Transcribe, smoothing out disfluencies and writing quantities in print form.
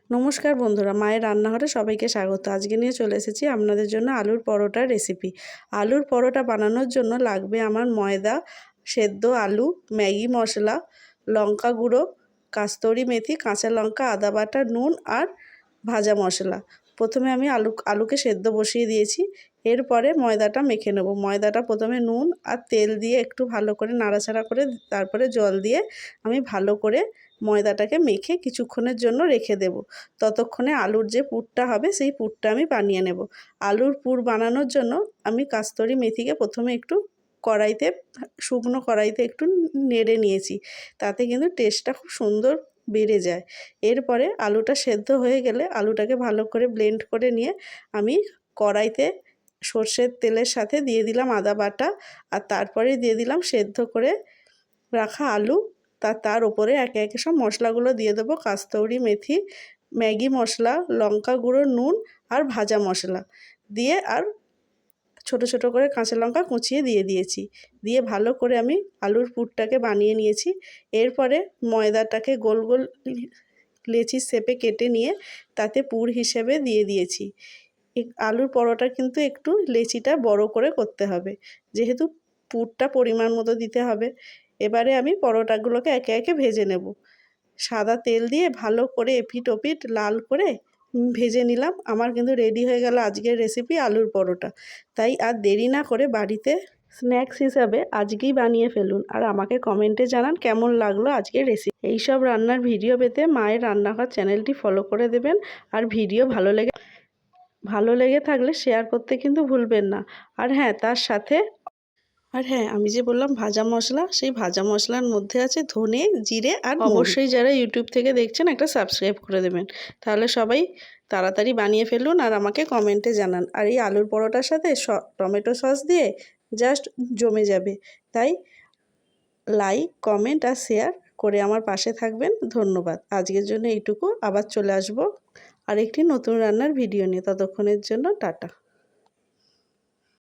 নমস্কার বন্ধুরা, মায়ের রান্নাঘরে সবাইকে স্বাগত। আজকে নিয়ে চলে এসেছি আপনাদের জন্য আলুর পরোটার রেসিপি। আলুর পরোটা বানানোর জন্য লাগবে আমার ময়দা, সেদ্ধ আলু, ম্যাগি মশলা, লঙ্কা গুঁড়ো, কাস্তুরি মেথি, কাঁচা লঙ্কা, আদা বাটা, নুন আর ভাজা মশলা। প্রথমে আমি আলুকে সেদ্ধ বসিয়ে দিয়েছি। এরপরে ময়দাটা মেখে নেব। ময়দাটা প্রথমে নুন আর তেল দিয়ে একটু ভালো করে নাড়াচাড়া করে তারপরে জল দিয়ে আমি ভালো করে ময়দাটাকে মেখে কিছুক্ষণের জন্য রেখে দেব। ততক্ষণে আলুর যে পুরটা হবে সেই পুরটা আমি বানিয়ে নেব। আলুর পুর বানানোর জন্য আমি কাস্তুরি মেথিকে প্রথমে একটু কড়াইতে, শুকনো কড়াইতে একটু নেড়ে নিয়েছি। তাতে কিন্তু টেস্টটা খুব সুন্দর বেড়ে যায়। এরপরে আলুটা সেদ্ধ হয়ে গেলে আলুটাকে ভালো করে ব্লেন্ড করে নিয়ে আমি কড়াইতে সর্ষের তেলের সাথে দিয়ে দিলাম আদা বাটা, আর তারপরে দিয়ে দিলাম সেদ্ধ করে রাখা আলু। তার উপরে একে একে সব মশলাগুলো দিয়ে দেবো। কাস্তুরি মেথি, ম্যাগি মশলা, লঙ্কা গুঁড়ো, নুন আর ভাজা মশলা দিয়ে, আর ছোট ছোট করে কাঁচা লঙ্কা কুচিয়ে দিয়ে দিয়েছি। দিয়ে ভালো করে আমি আলুর পুরটাকে বানিয়ে নিয়েছি। এরপরে ময়দাটাকে গোল গোল লেচির শেপে কেটে নিয়ে তাতে পুর হিসেবে দিয়ে দিয়েছি। আলুর পরোটা কিন্তু একটু লেচিটা বড় করে করতে হবে, যেহেতু পুরটা পরিমাণ মতো দিতে হবে। এবারে আমি পরোটাগুলোকে একে একে ভেজে নেব। সাদা তেল দিয়ে ভালো করে এপিট ওপিট লাল করে ভেজে নিলাম। আমার কিন্তু রেডি হয়ে গেল আজকের রেসিপি আলুর পরোটা। তাই আর দেরি না করে বাড়িতে স্ন্যাক্স হিসাবে আজকেই বানিয়ে ফেলুন, আর আমাকে কমেন্টে জানান কেমন লাগলো আজকের রেসিপি। এইসব রান্নার ভিডিও পেতে মায়ের রান্নাঘর চ্যানেলটি ফলো করে দেবেন। আর ভিডিও ভালো লেগে থাকলে শেয়ার করতে কিন্তু ভুলবেন না। আর হ্যাঁ, আমি যে বললাম ভাজা মশলা, সেই ভাজা মশলার মধ্যে আছে ধনে, জিরে আর অবশ্যই যারা ইউটিউব থেকে দেখছেন একটা সাবস্ক্রাইব করে দেবেন। তাহলে সবাই তাড়াতাড়ি বানিয়ে ফেলুন আর আমাকে কমেন্টে জানান। আর এই আলুর পরোটার সাথে টমেটো সস দিয়ে জাস্ট জমে যাবে। তাই লাইক, কমেন্ট আর শেয়ার করে আমার পাশে থাকবেন। ধন্যবাদ। আজকের জন্য এইটুকু। আবার চলে আসবো আরেকটি নতুন রান্নার ভিডিও নিয়ে। ততক্ষণের জন্য টাটা।